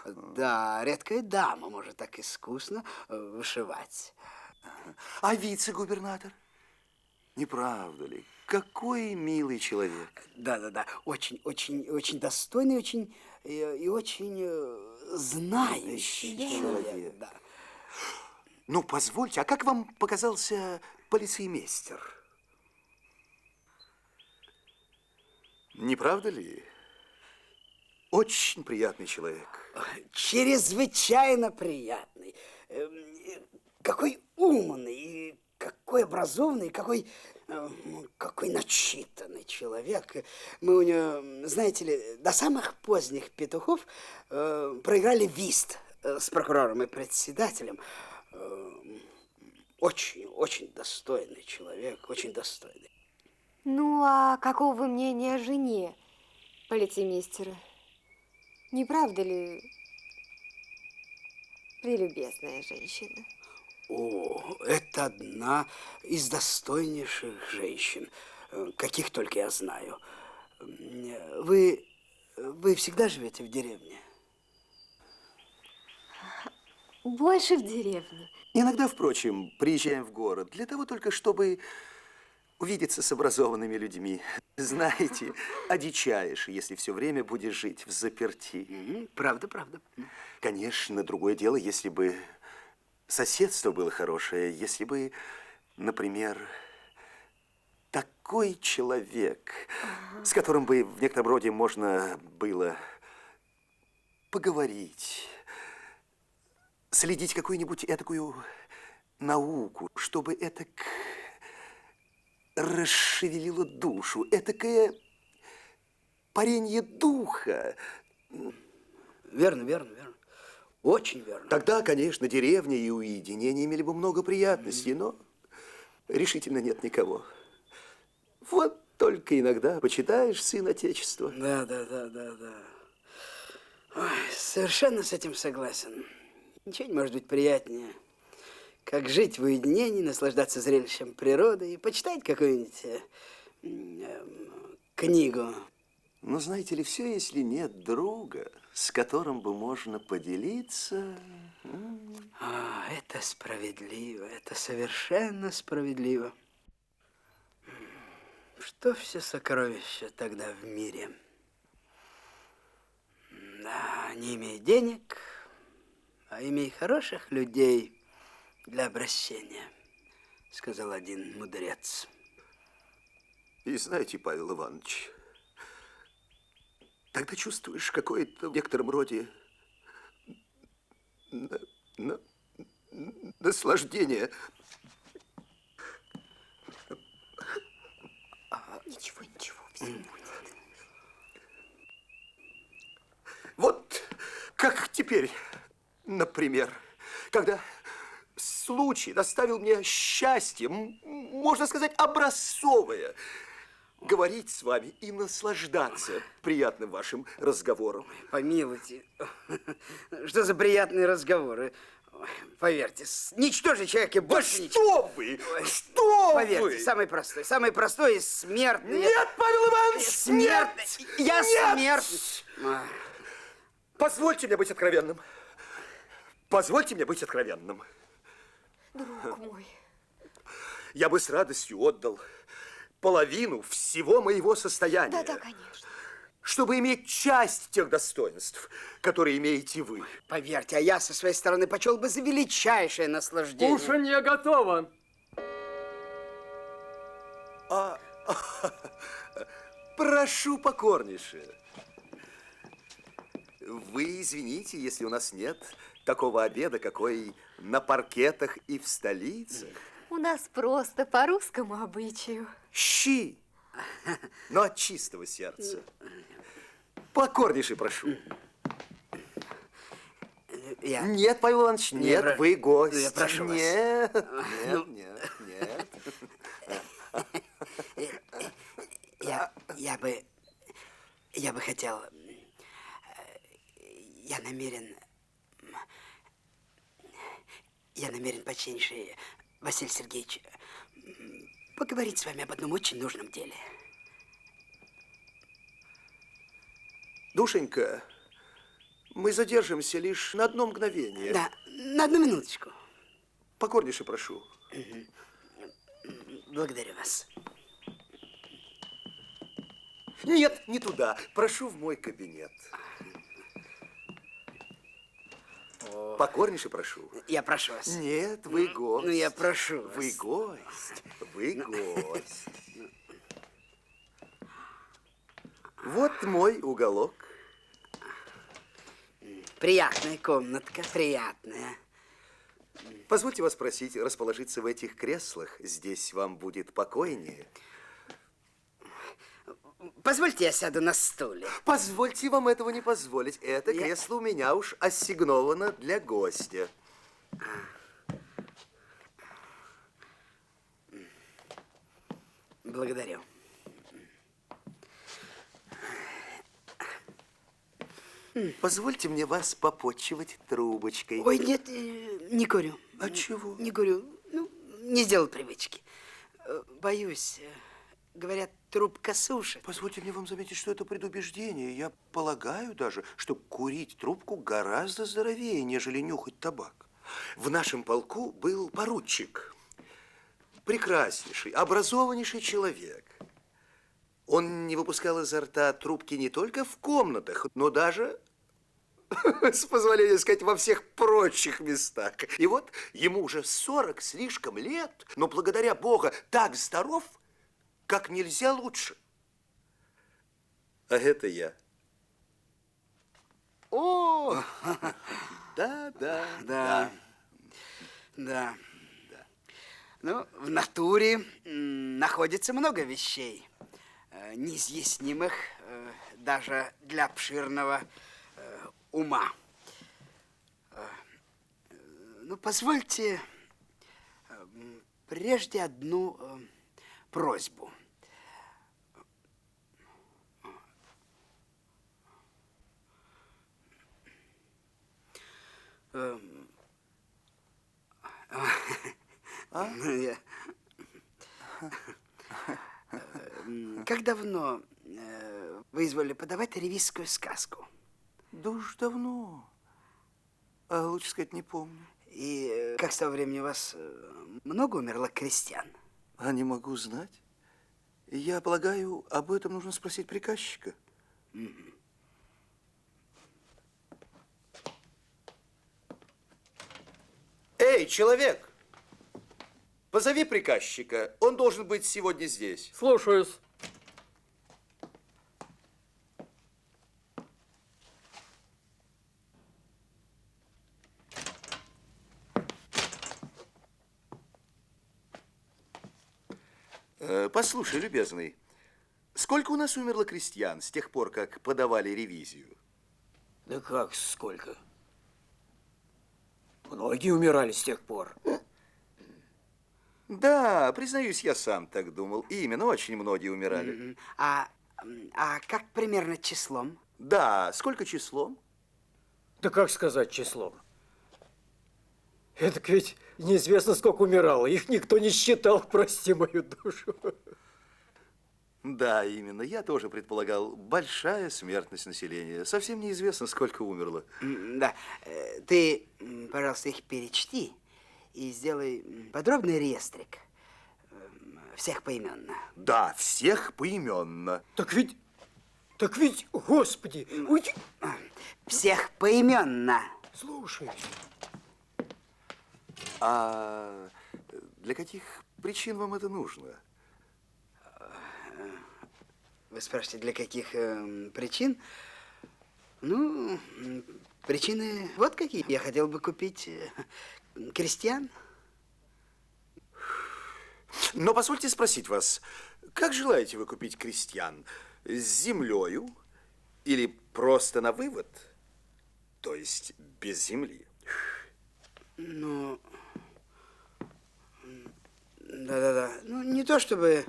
[SPEAKER 7] Да, редкая дама может так искусно вышивать.
[SPEAKER 12] А вице-губернатор? Не правда ли? Какой милый человек.
[SPEAKER 7] Да. Очень достойный, очень знающий человек. Да.
[SPEAKER 12] Ну, позвольте, а как вам показался полицеймейстер? Не правда ли? Очень приятный человек.
[SPEAKER 7] Чрезвычайно приятный. Какой умный, какой образованный, какой начитанный человек. Мы у него, знаете ли, до самых поздних петухов проиграли вист с прокурором и председателем. Очень достойный человек, очень достойный.
[SPEAKER 15] Ну, а какого вы мнения о жене полицеймейстера? Не правда ли прелюбезная женщина?
[SPEAKER 7] О, это одна из достойнейших женщин, каких только я знаю. Вы всегда живете в деревне?
[SPEAKER 15] Больше в деревне.
[SPEAKER 12] Иногда, впрочем, приезжаем в город для того только, чтобы увидеться с образованными людьми. Знаете, одичаешь, если все время будешь жить в заперти.
[SPEAKER 7] Правда.
[SPEAKER 12] Конечно, другое дело, если бы соседство было хорошее, если бы, например, такой человек, с которым бы в некотором роде можно было поговорить, следить какую-нибудь этакую науку, чтобы этак расшевелило душу, этакое паренье духа.
[SPEAKER 7] Верно. Очень верно.
[SPEAKER 12] Тогда, конечно, деревня и уединение имели бы много приятностей, но решительно нет никого. Вот только иногда почитаешь сын Отечества.
[SPEAKER 7] Да. Ой, совершенно с этим согласен. Ничего не может быть приятнее, как жить в уединении, наслаждаться зрелищем природы и почитать какую-нибудь книгу.
[SPEAKER 12] Но знаете ли, все, если нет друга, с которым бы можно поделиться.
[SPEAKER 7] Это справедливо, это совершенно справедливо. Что все сокровища тогда в мире? Да, не имей денег, а имей хороших людей для обращения, сказал один мудрец.
[SPEAKER 12] И знаете, Павел Иванович, тогда чувствуешь какое-то в некотором роде наслаждение.
[SPEAKER 13] Ничего, все будет.
[SPEAKER 12] Вот как теперь, например, когда случай доставил мне счастье, можно сказать, образцовое, говорить с вами и наслаждаться приятным вашим разговором.
[SPEAKER 7] Помилуйте, что за приятные разговоры? Поверьте, ничтожный человек и больше
[SPEAKER 12] ничего. Что вы? Что
[SPEAKER 7] Поверьте,
[SPEAKER 12] вы?
[SPEAKER 7] самый простой и смертный.
[SPEAKER 12] Нет, Павел Иванович,
[SPEAKER 7] смертный. Я
[SPEAKER 12] нет!
[SPEAKER 7] смертный.
[SPEAKER 12] Позвольте мне быть откровенным. Позвольте мне быть откровенным.
[SPEAKER 15] Друг мой.
[SPEAKER 12] Я бы с радостью отдал половину всего моего состояния.
[SPEAKER 15] Да, конечно.
[SPEAKER 12] Чтобы иметь часть тех достоинств, которые имеете вы.
[SPEAKER 7] Поверьте, а я со своей стороны почел бы за величайшее наслаждение.
[SPEAKER 9] Кушанье готово.
[SPEAKER 12] Прошу покорнейше. Вы извините, если у нас нет такого обеда, какой на паркетах и в столицах.
[SPEAKER 15] У нас просто по русскому обычаю.
[SPEAKER 12] Щи, но от чистого сердца. Покорнейше прошу. Нет, Павел Иванович, нет, вы гость.
[SPEAKER 7] Я прошу вас.
[SPEAKER 12] Нет.
[SPEAKER 7] Я бы хотел... Я намерен, почтеннейший Василий Сергеевич, поговорить с вами об одном очень нужном деле.
[SPEAKER 12] Душенька, мы задержимся лишь на одно мгновение.
[SPEAKER 7] Да, на одну минуточку.
[SPEAKER 12] Покорнейше прошу.
[SPEAKER 7] Благодарю вас.
[SPEAKER 12] Нет, не туда. Прошу в мой кабинет. Покорнейше прошу.
[SPEAKER 7] Я прошу вас.
[SPEAKER 12] Нет, вы гость.
[SPEAKER 7] Ну, я прошу вас.
[SPEAKER 12] Вы гость. Вы гость. Вот мой уголок.
[SPEAKER 7] Приятная комнатка, приятная.
[SPEAKER 12] Позвольте вас просить расположиться в этих креслах. Здесь вам будет покойнее.
[SPEAKER 7] Позвольте, я сяду на стуле.
[SPEAKER 12] Позвольте вам этого не позволить. Это кресло у меня уж ассигновано для гостя.
[SPEAKER 7] Благодарю.
[SPEAKER 12] Позвольте мне вас попотчевать трубочкой.
[SPEAKER 7] Ой, нет, не курю.
[SPEAKER 12] А чего?
[SPEAKER 7] Не курю. Ну, не сделал привычки. Боюсь. Говорят, трубка сушит.
[SPEAKER 12] Позвольте мне вам заметить, что это предубеждение. Я полагаю даже, что курить трубку гораздо здоровее, нежели нюхать табак. В нашем полку был поручик. Прекраснейший, образованнейший человек. Он не выпускал изо рта трубки не только в комнатах, но даже, с позволения сказать, во всех прочих местах. И вот ему уже 40 слишком лет, но благодаря Богу так здоров, как нельзя лучше. А это я. О! Да.
[SPEAKER 7] Ну, в натуре находится много вещей, неизъяснимых даже для обширного ума. Ну, позвольте прежде одну просьбу. Как давно вы изволили подавать ревизскую сказку?
[SPEAKER 12] Да уж давно. А лучше сказать, не помню.
[SPEAKER 7] И как с того времени у вас много умерло крестьян?
[SPEAKER 12] А не могу знать. Я полагаю, об этом нужно спросить приказчика. Эй, человек! Позови приказчика. Он должен быть сегодня здесь.
[SPEAKER 9] Слушаюсь.
[SPEAKER 12] Послушай, любезный, сколько у нас умерло крестьян с тех пор, как подавали ревизию?
[SPEAKER 18] Да как сколько? Многие умирали с тех пор.
[SPEAKER 12] Да, признаюсь, я сам так думал. И именно очень многие умирали.
[SPEAKER 7] А как примерно числом?
[SPEAKER 12] Да, сколько числом?
[SPEAKER 19] Да как сказать числом? Это ведь неизвестно, сколько умирало. Их никто не считал, прости мою душу.
[SPEAKER 12] Да, именно. Я тоже предполагал. Большая смертность населения. Совсем неизвестно, сколько умерло.
[SPEAKER 7] Да. Ты, пожалуйста, их перечти и сделай подробный реестрик. Всех поименно.
[SPEAKER 12] Да, всех поименно.
[SPEAKER 19] Так ведь, господи.
[SPEAKER 7] Всех поименно.
[SPEAKER 19] Слушай.
[SPEAKER 12] А для каких причин вам это нужно?
[SPEAKER 7] Вы спрашиваете, для каких причин? Ну, причины вот какие. Я хотел бы купить крестьян.
[SPEAKER 12] Но позвольте спросить вас, как желаете вы купить крестьян? С землею или просто на вывод? То есть без земли?
[SPEAKER 7] Ну, да. Ну, не то чтобы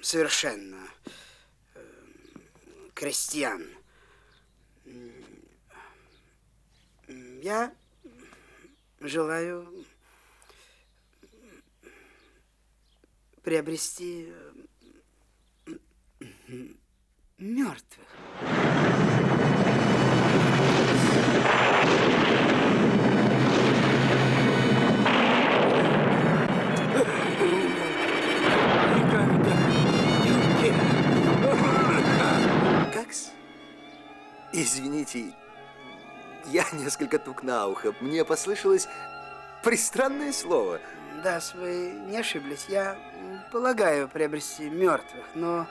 [SPEAKER 7] совершенно крестьян. Я желаю приобрести мертвых.
[SPEAKER 12] Как-с? Извините, я несколько тук на ухо. Мне послышалось пристранное слово.
[SPEAKER 7] Да, вы не ошиблись. Я полагаю приобрести мертвых, но...